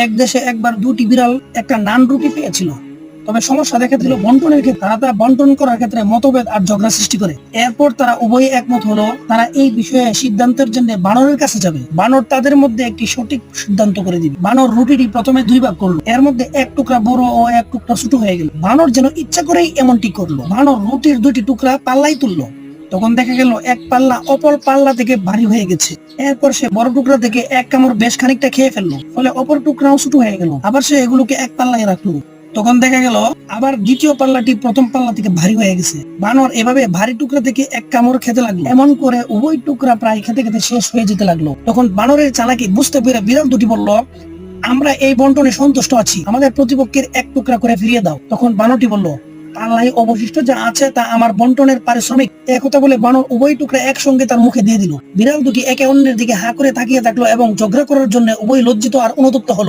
এক দেশে একবার দুটি বিড়াল একটা নান রুটি পেয়েছিল। তবে সমস্যা দেখা দিল বন্টনের ক্ষেত্রে। তারা তা বন্টন করার ক্ষেত্রে মতভেদ আর ঝগড়া সৃষ্টি করে। এরপর তারা উভয়ে একমত হলো তারা এই বিষয়ে সিদ্ধান্তের জন্য বানরের কাছে যাবে। বানর তাদের মধ্যে একটি সঠিক সিদ্ধান্ত করে দিবে। বানর রুটিটি প্রথমে দুই ভাগ করলো। এর মধ্যে এক টুকরা বড় ও এক টুকরা ছোট হয়ে গেল। বানর যেন ইচ্ছা করেই এমনটি করলো। বানর রুটির দুটি টুকরা পাল্লাই তুললো। তখন দেখা গেল এক পাল্লা অপর পাল্লা থেকে ভারী হয়ে গেছে। এরপর সে বড় টুকরা থেকে এক কামড় বেশ খানিকটা খেয়ে ফেললো। ফলে অপর টুকরাও ছোট হয়ে গেল। আবার সে এগুলোকে এক পাল্লায় রাখলো। তখন দেখা গেল আবার দ্বিতীয় পাল্লাটি প্রথম পাল্লা থেকে ভারী হয়ে গেছে। বানর এভাবে ভারী টুকরা থেকে এক কামড় খেতে লাগলো। এমন করে উভয় টুকরা প্রায় খেতে খেতে শেষ হয়ে যেতে লাগলো। তখন বানরের চালাকি বুঝতে পেরে বিড়াল দুটি বলল, আমরা এই বন্টনে সন্তুষ্ট আছি, আমাদের প্রতিপক্ষের এক টুকরা করে ফিরিয়ে দাও। তখন বানরটি বলল, পাল্লায় অবশিষ্ট যা আছে তা আমার বন্টনের পারিশ্রমিক। একথা বলে বানর উভয় টুকরা একসঙ্গে তার মুখে দিয়ে দিল। বিড়াল দুটি একে অন্যের দিকে হা করে তাকিয়ে থাকলো এবং ঝগড়া করার জন্য উভয় লজ্জিত আর অনুতপ্ত হলো।